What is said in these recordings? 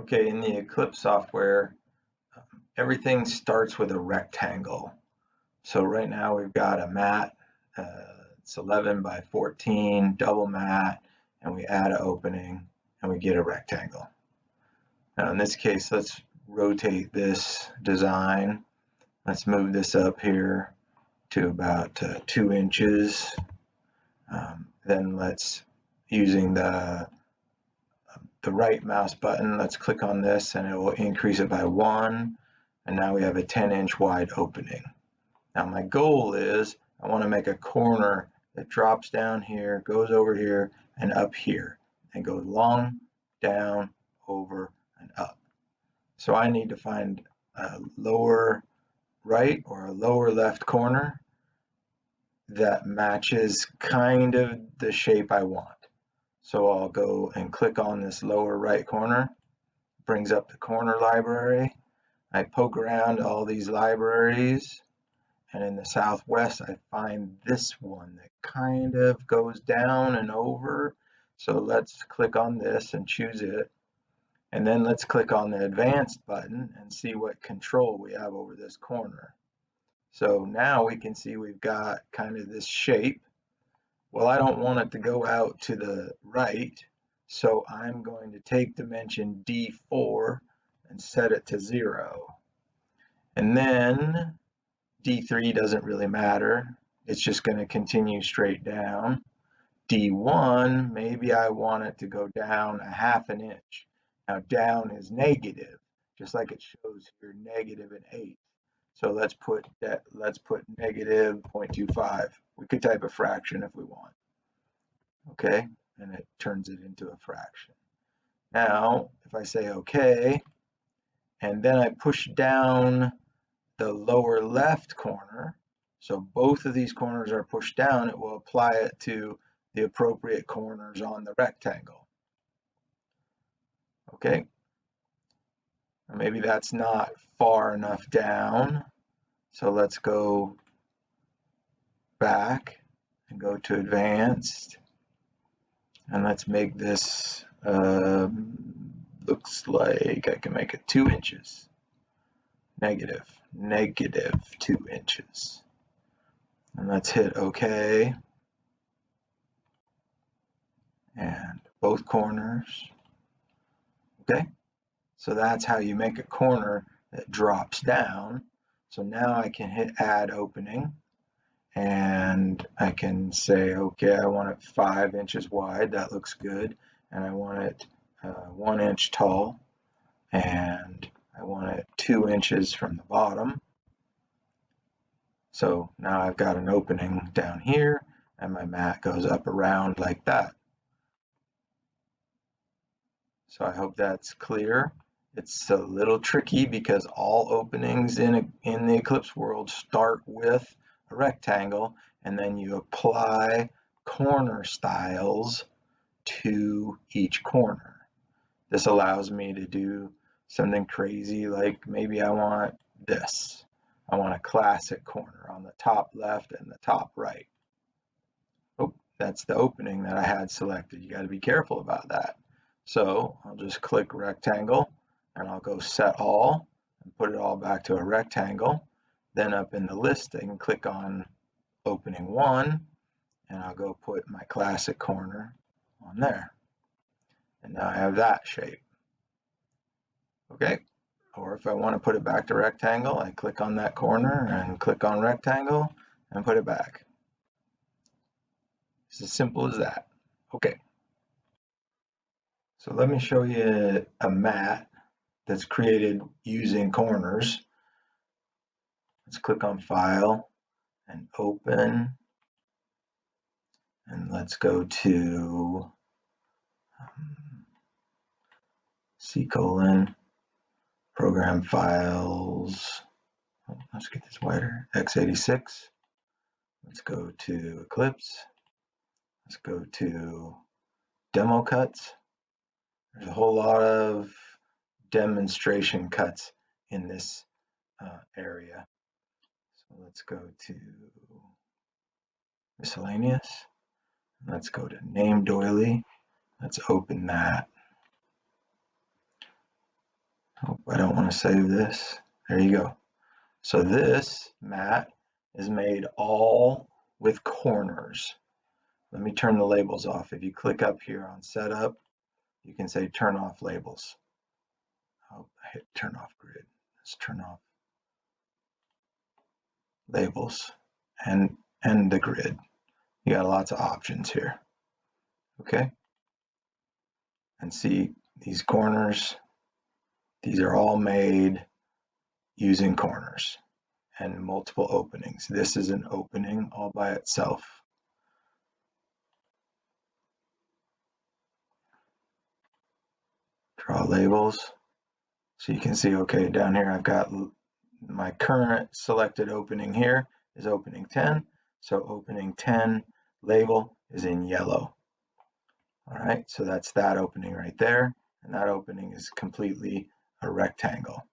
Okay, in the Eclipse software, everything starts with a rectangle. So right now we've got a mat, it's 11 by 14, double mat, and we add an opening and we get a rectangle. Now in this case, let's rotate this design. Let's move this up here to about 2 inches. Then let's, using the right mouse button, let's click on this and it will increase it by 1. And now we have a 10-inch wide opening. Now my goal is I want to make a corner that drops down here, goes over here, and up here, and goes long, down, over, and up. So I need to find a lower right or a lower left corner that matches kind of the shape I want. So I'll go and click on this lower right corner, brings up the corner library. I poke around all these libraries, and in the southwest I find this one that kind of goes down and over. So let's click on this and choose it. And then let's click on the advanced button and see what control we have over this corner. So now we can see we've got kind of this shape. Well, I don't want it to go out to the right, so I'm going to take dimension D4 and set it to 0. And then D3 doesn't really matter. It's just going to continue straight down. D1, maybe I want it to go down a ½ inch. Now down is negative, just like it shows here, -1/8. So let's put negative 0.25. We could type a fraction if we want. Okay, and it turns it into a fraction. Now, if I say okay, and then I push down the lower left corner, so both of these corners are pushed down, it will apply it to the appropriate corners on the rectangle. Okay, or maybe that's not far enough down, so let's go back and go to advanced, and let's make this looks like I can make it 2 inches. Negative 2 inches. And let's hit OK. And both corners. Okay, so that's how you make a corner that drops down. So now I can hit add opening, and I can say, okay, I want it 5 inches wide. That looks good. And I want it 1 inch tall, and I want it 2 inches from the bottom. So now I've got an opening down here, and my mat goes up around like that. So I hope that's clear. It's a little tricky because all openings in the Eclipse world start with a rectangle, and then you apply corner styles to each corner. This allows me to do something crazy, like maybe I want this. I want a classic corner on the top left and the top right. Oh, that's the opening that I had selected. You got to be careful about that. So I'll just click rectangle, and I'll go set all and put it all back to a rectangle. Then up in the list, I can click on opening 1, and I'll go put my classic corner on there. And now I have that shape. Okay, or if I want to put it back to rectangle, I click on that corner and click on rectangle and put it back. It's as simple as that. Okay. So let me show you a mat that's created using corners. Let's click on File and Open. And let's go to C:, Program Files. Oh, let's get this wider, x86. Let's go to Eclipse. Let's go to Demo Cuts. There's a whole lot of demonstration cuts in this area. So let's go to Miscellaneous. Let's go to Name Doily. Let's open that. I don't want to save this. There you go. So this mat is made all with corners. Let me turn the labels off. If you click up here on setup, you can say turn off labels. Oh, I hit turn off grid. Let's turn off labels and the grid. You got lots of options here. Okay. And see these corners. These are all made using corners and multiple openings. This is an opening all by itself. Draw labels. So you can see, okay, down here I've got my current selected opening here is opening 10. So opening 10 label is in yellow. All right, so that's that opening right there. And that opening is completely a rectangle.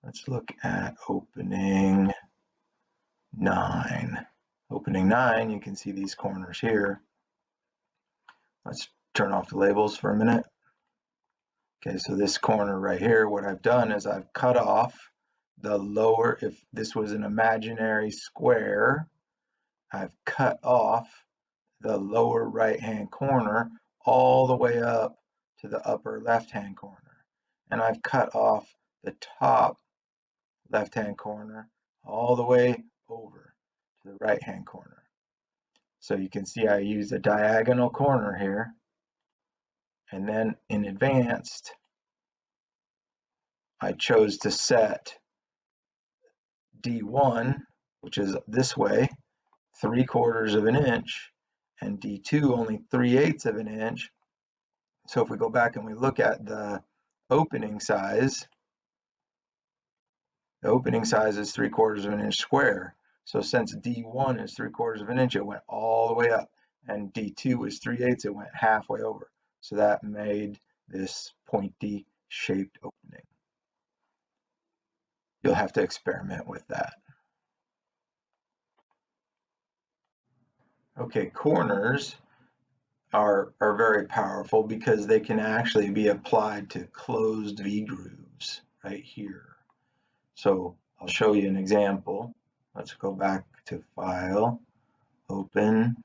Let's look at opening 9. Opening 9, you can see these corners here. Let's turn off the labels for a minute. Okay, so this corner right here, what I've done is I've cut off the lower, if this was an imaginary square, I've cut off the lower right-hand corner all the way up to the upper left-hand corner. And I've cut off the top left-hand corner all the way over to the right-hand corner. So you can see I use a diagonal corner here. And then in advanced, I chose to set D1, which is this way, 3/4 of an inch, and D2 only 3/8 of an inch. So if we go back and we look at the opening size is 3/4 of an inch square. So since D1 is 3/4 of an inch, it went all the way up, and D2 is 3/8, it went halfway over. So that made this pointy shaped opening. You'll have to experiment with that. Okay, corners are very powerful because they can actually be applied to closed V-grooves right here. So I'll show you an example. Let's go back to File, Open,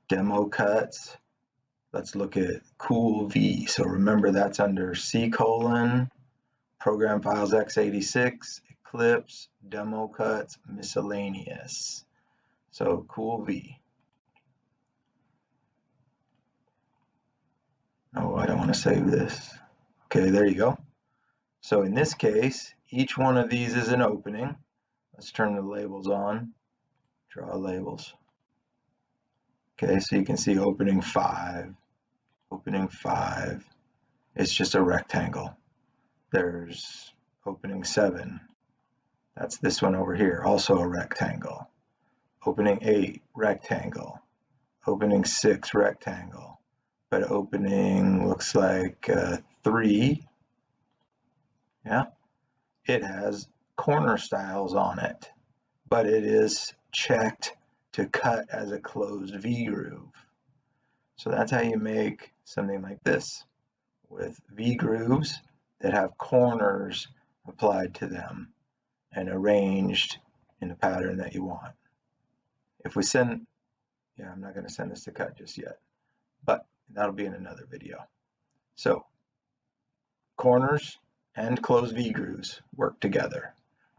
Demo Cuts. Let's look at Cool V. So remember that's under C:, Program Files x86, Eclipse, Demo Cuts, Miscellaneous. So Cool V. Oh, I don't want to save this. Okay, there you go. So in this case, each one of these is an opening. Let's turn the labels on, draw labels. Okay, so you can see opening 5. Opening 5, it's just a rectangle. There's opening 7. That's this one over here, also a rectangle. Opening 8, rectangle. Opening 6, rectangle. But opening looks like 3, yeah, it has corner styles on it, but it is checked to cut as a closed V-groove. So that's how you make something like this with V-grooves that have corners applied to them and arranged in the pattern that you want. If we send, yeah, I'm not going to send this to cut just yet, but that'll be in another video. So corners and closed V-grooves work together.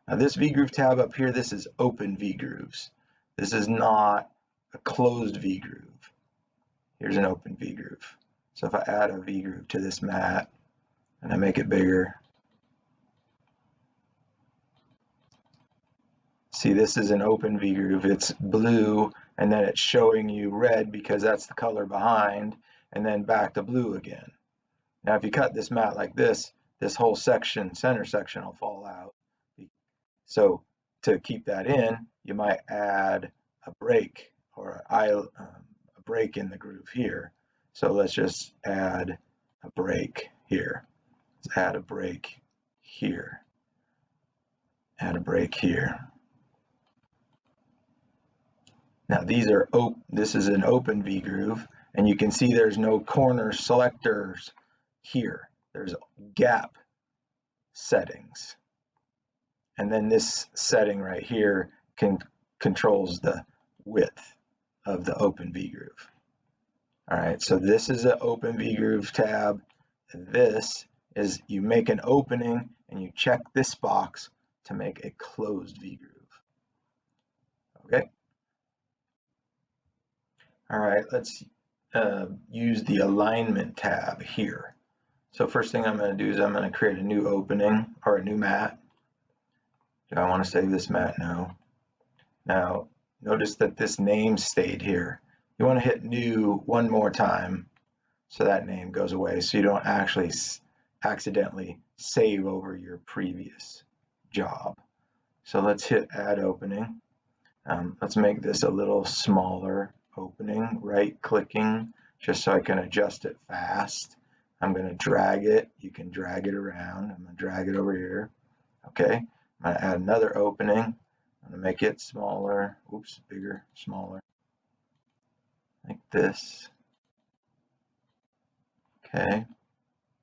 Now this V-groove tab up here, this is open V-grooves. This is not a closed V-groove. Here's an open V-groove. So if I add a V-groove to this mat and I make it bigger, see this is an open V-groove. It's blue and then it's showing you red because that's the color behind, and then back to blue again. Now if you cut this mat like this, this whole section, center section, will fall out. So to keep that in, you might add a break or a break in the groove here. So let's just add a break here. Let's add a break here. Add a break here. Now these are this is an open V groove, and you can see there's no corner selectors here. There's a gap settings. And then this setting right here controls the width of the Open vGroove. All right, so this is an Open vGroove tab. This is, you make an opening and you check this box to make a closed vGroove. Okay. All right, let's use the alignment tab here. So first thing I'm going to do is I'm going to create a new opening or a new mat. Do I want to save this mat? No. Now, notice that this name stayed here. You want to hit new one more time so that name goes away, so you don't actually accidentally save over your previous job. So let's hit add opening. Let's make this a little smaller opening, right clicking, just so I can adjust it fast. I'm going to drag it. You can drag it around. I'm going to drag it over here. Okay. I'm going to add another opening. I'm going to make it smaller. Oops, bigger, smaller. Like this. Okay.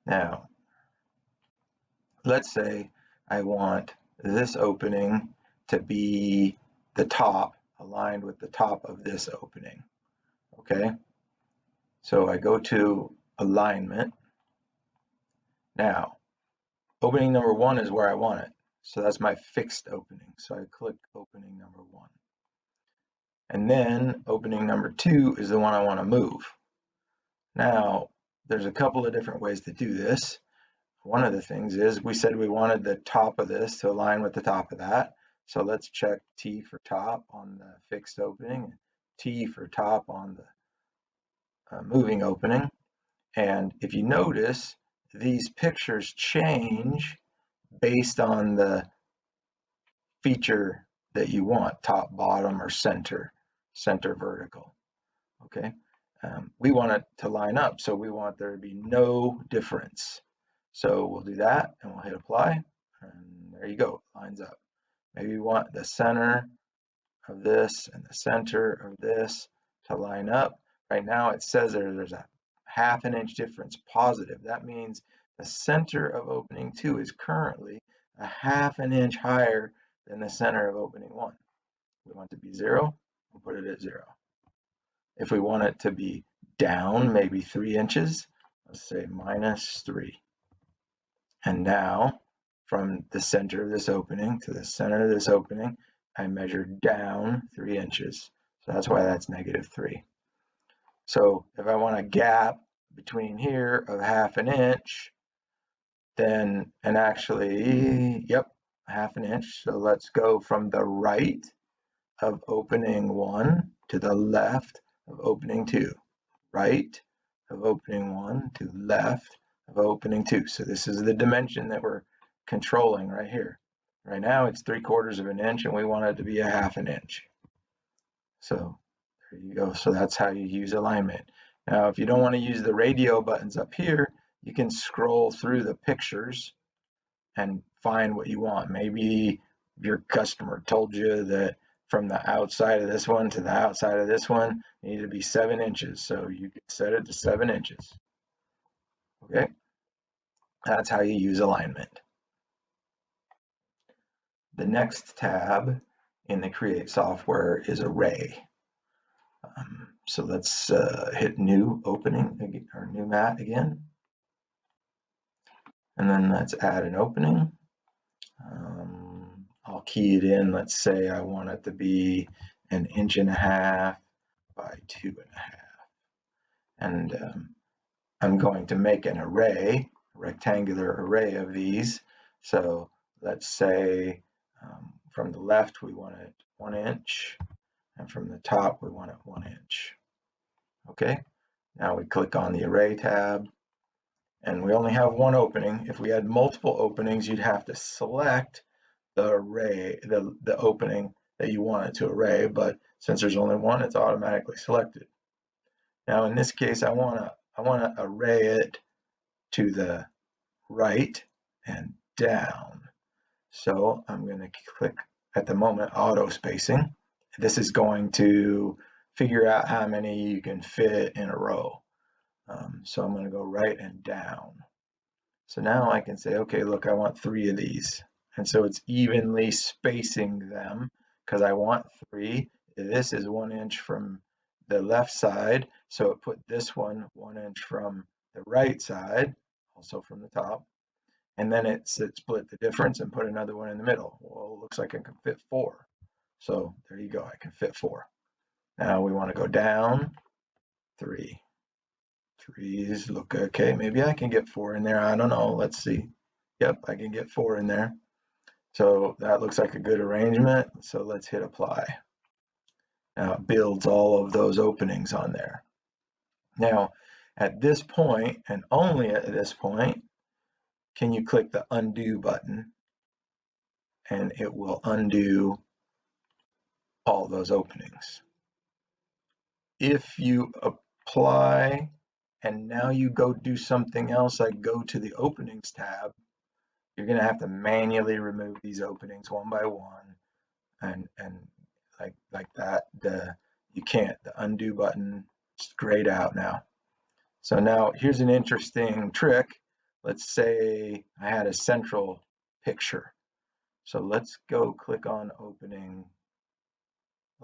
Now, let's say I want this opening to be the top, aligned with the top of this opening. Okay. So I go to alignment. Now, opening number 1 is where I want it. So that's my fixed opening. So I click opening number 1. And then opening number 2 is the one I want to move. Now, there's a couple of different ways to do this. One of the things is we said we wanted the top of this to align with the top of that. So let's check T for top on the fixed opening, T for top on the moving opening. And if you notice, these pictures change based on the feature that you want, top, bottom, or center vertical. Okay, we want it to line up, so we want there to be no difference. So we'll do that and we'll hit apply, and there you go, lines up. Maybe we want the center of this and the center of this to line up. Right now it says there's a 1/2 inch difference positive. That means the center of opening 2 is currently a 1/2 inch higher than the center of opening 1. We want it to be 0, we'll put it at 0. If we want it to be down maybe 3 inches, let's say -3. And now from the center of this opening to the center of this opening, I measured down 3 inches. So that's why that's -3. So if I want a gap between here of 1/2 inch, then, and actually, yep, 1/2 inch. So let's go from the right of opening 1 to the left of opening 2. Right of opening 1 to left of opening 2. So this is the dimension that we're controlling right here. Right now it's 3/4 of an inch and we want it to be a 1/2 inch. So there you go. So that's how you use alignment. Now, if you don't want to use the radio buttons up here, you can scroll through the pictures and find what you want. Maybe your customer told you that from the outside of this one to the outside of this one, it needed to be 7 inches. So you can set it to 7 inches. Okay, that's how you use alignment. The next tab in the Create software is Array. So let's hit New Opening or New Mat again. And then let's add an opening. I'll key it in. Let's say I want it to be 1.5 inches by 2.5. And I'm going to make an array, a rectangular array of these. So let's say from the left we want it 1 inch, and from the top we want it 1 inch. Okay, now we click on the Array tab, and we only have one opening. If we had multiple openings, you'd have to select the array, the opening that you want it to array, but since there's only one, it's automatically selected. Now in this case, I want to array it to the right and down. So I'm going to click at the moment auto spacing. This is going to figure out how many you can fit in a row. So I'm going to go right and down. So now I can say, okay, look, I want 3 of these. And so it's evenly spacing them because I want 3. This is 1 inch from the left side, so it put this one 1 inch from the right side, also from the top. And then it split the difference and put another one in the middle. Well, it looks like I can fit 4. So there you go, I can fit 4. Now we want to go down 3. 3s look okay. Maybe I can get 4 in there. I don't know. Let's see. Yep, I can get 4 in there. So that looks like a good arrangement. So let's hit apply. Now it builds all of those openings on there. Now, at this point, and only at this point, can you click the undo button, and it will undo all those openings. If you apply and now you go do something else, like go to the openings tab, you're going to have to manually remove these openings one by one, and like that. You can't. The undo button is grayed out now. So now here's an interesting trick. Let's say I had a central picture. So let's go click on opening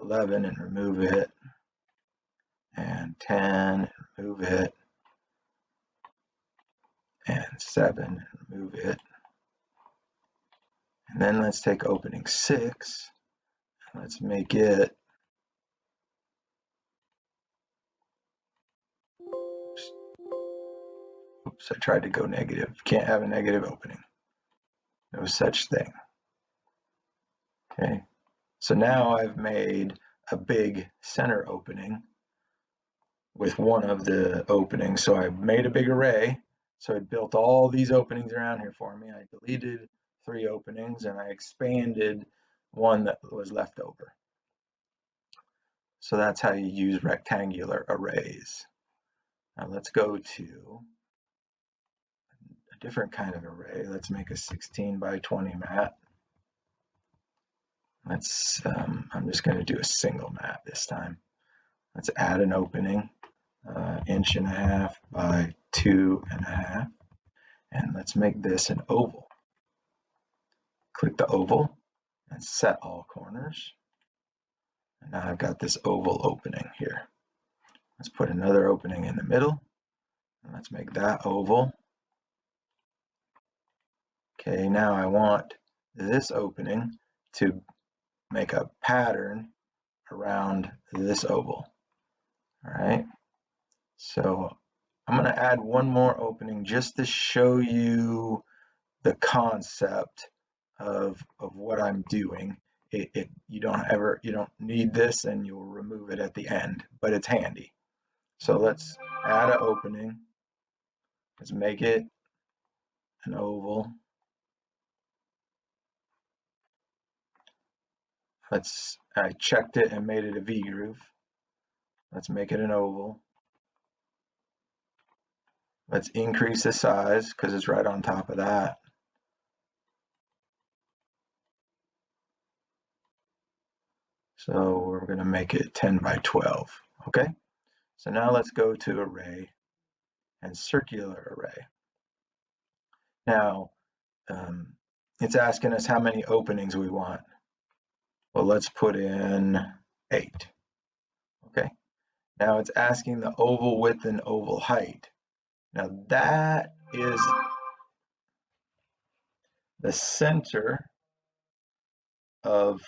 11 and remove it, and 10 and remove it, and 7 and remove it. And then let's take opening 6, and let's make it, oops, I tried to go negative. Can't have a negative opening. No such thing. Okay, so now I've made a big center opening with one of the openings. So I made a big array. So it built all these openings around here for me. I deleted 3 openings and I expanded one that was left over. So that's how you use rectangular arrays. Now let's go to a different kind of array. Let's make a 16 by 20 mat. I'm just going to do a single mat this time. Let's add an opening, 1.5 by 2.5, and let's make this an oval. Click the oval and set all corners. And now I've got this oval opening here. Let's put another opening in the middle, and let's make that oval. Okay, now I want this opening to make a pattern around this oval. All right, so I'm going to add one more opening just to show you the concept of what I'm doing. You don't need this, and you'll remove it at the end, but it's handy. So let's add an opening. Let's make it an oval. I checked it and made it a V groove. Let's make it an oval. Let's increase the size because it's right on top of that. So we're going to make it 10 by 12. Okay, so now let's go to array and circular array. Now it's asking us how many openings we want. Well, let's put in 8. Okay, now it's asking the oval width and oval height. Now that is the center of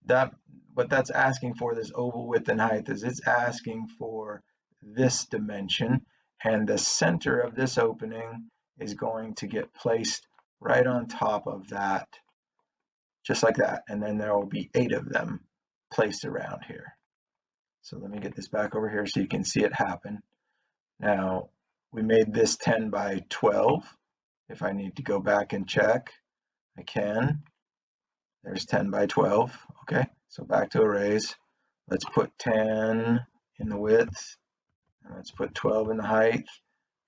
that. What that's asking for, this oval width and height, is it's asking for this dimension, and the center of this opening is going to get placed right on top of that, just like that, and then there will be 8 of them placed around here. So let me get this back over here so you can see it happen. Now we made this 10 by 12. If I need to go back and check, I can. There's 10 by 12. Okay, so back to arrays. Let's put 10 in the width, and let's put 12 in the height,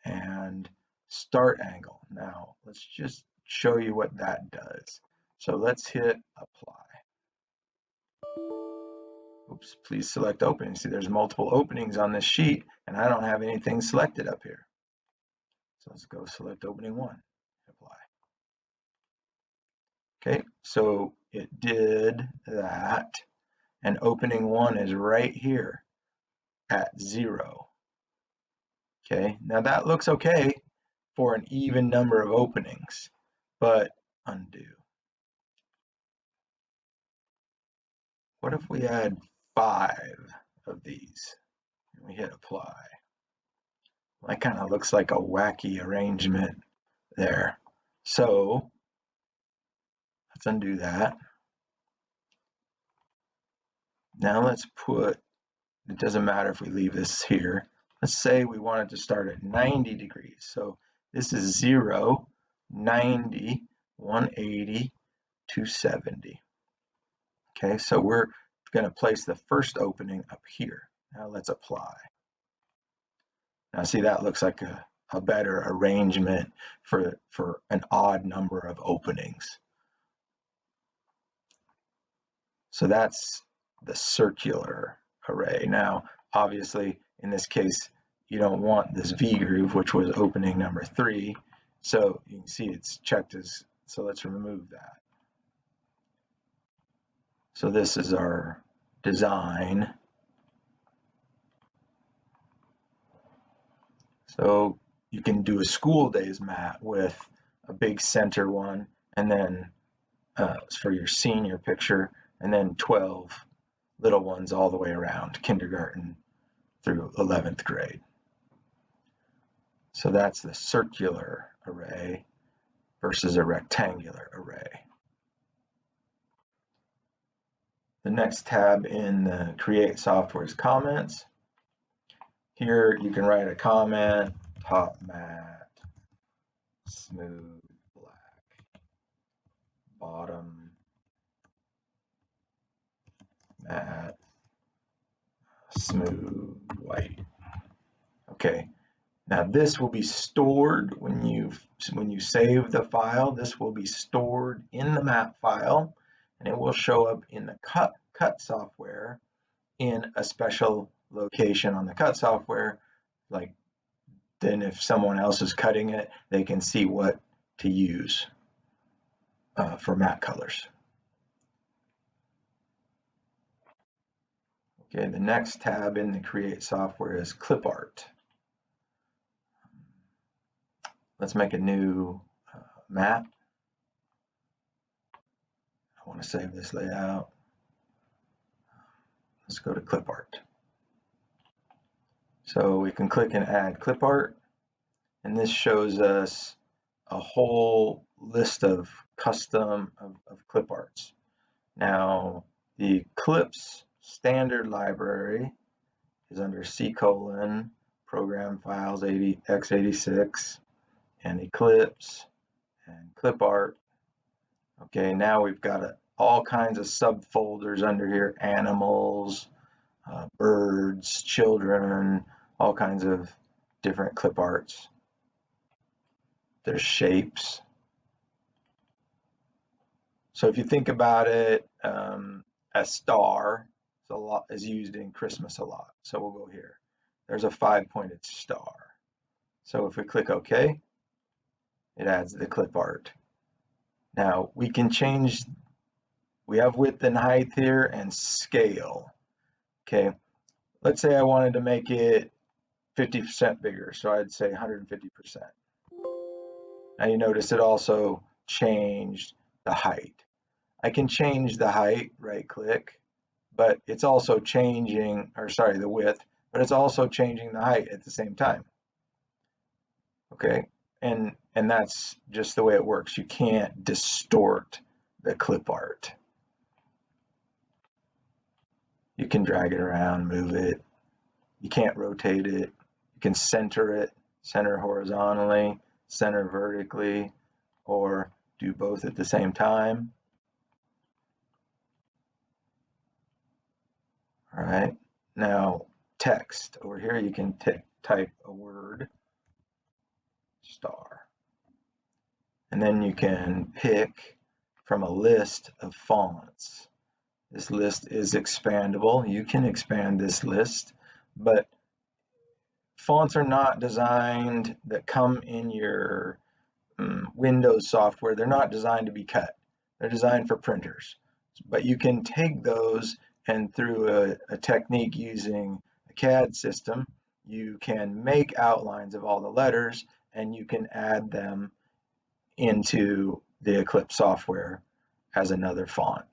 and start angle. Now let's just show you what that does. So let's hit apply. Oops, please select opening. See, there's multiple openings on this sheet, and I don't have anything selected up here. So let's go select opening 1, apply. Okay, so it did that, and opening 1 is right here at 0. Okay, now that looks okay for an even number of openings, but undo. What if we had 5 of these and we hit apply? That kind of looks like a wacky arrangement there. So let's undo that. Now let's put, it doesn't matter if we leave this here. Let's say we wanted to start at 90 degrees. So this is 0, 90, 180, 270. Okay, so we're going to place the first opening up here. Now let's apply. Now see, that looks like a better arrangement for an odd number of openings. So that's the circular array. Now, obviously, in this case, you don't want this V groove, which was opening number 3. So you can see it's checked as, so let's remove that. So this is our design. So you can do a school days mat with a big center one, and then for your senior picture, and then 12 little ones all the way around, kindergarten through 11th grade. So that's the circular array versus a rectangular array. The next tab in the Create Software is Comments. Here you can write a comment, top matte, smooth black, bottom matte, smooth white. Okay, now this will be stored when you save the file. This will be stored in the map file, and it will show up in the cut software in a special location on the cut software. Like, then if someone else is cutting it, they can see what to use for matte colors. Okay, the next tab in the Create software is Clip Art. Let's make a new map. I want to save this layout. Let's go to Clip Art. So we can click and add Clip Art, and this shows us a whole list of custom of clip arts. Now, the Eclipse standard library is under C:, program files x86, and Eclipse, and clip art. Okay, now we've got all kinds of subfolders under here, animals, birds, children, all kinds of different clip arts. There's shapes. So if you think about it, a star is used in Christmas a lot. So we'll go here. There's a 5-pointed star. So if we click OK, it adds the clip art. Now we can change, we have width and height here and scale. Okay, let's say I wanted to make it 50% bigger, so I'd say 150%. Now you notice it also changed the height. I can change the height, right click, but it's also changing, or sorry, the width, but it's also changing the height at the same time. Okay, and that's just the way it works. You can't distort the clip art. You can drag it around, move it. You can't rotate it. You can center it, center horizontally, center vertically, or do both at the same time. All right, now text. Over here you can type a word, star. And then you can pick from a list of fonts. This list is expandable. You can expand this list, but fonts are not designed that come in your Windows software. They're not designed to be cut. They're designed for printers. But you can take those and through a technique using a CAD system, you can make outlines of all the letters and you can add them into the Eclipse software as another font.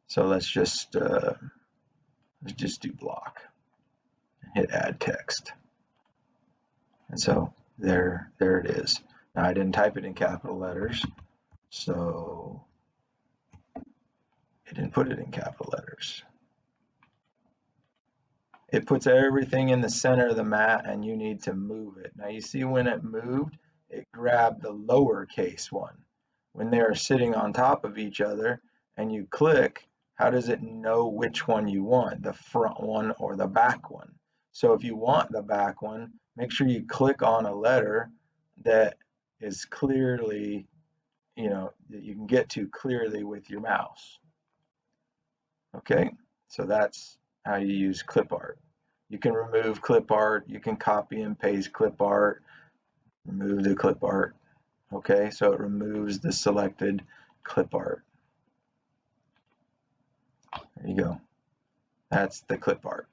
So let's just do block and hit add text. And so there it is. Now I didn't type it in capital letters, so it didn't put it in capital letters. It puts everything in the center of the mat and you need to move it. Now you see when it moved, it grabbed the lowercase one. When they're sitting on top of each other and you click, how does it know which one you want, the front one or the back one? So if you want the back one, make sure you click on a letter that is clearly, that you can get to clearly with your mouse. Okay, so that's how you use clip art. You can remove clip art, you can copy and paste clip art, remove the clip art. Okay, so it removes the selected clip art. There you go. That's the clip art.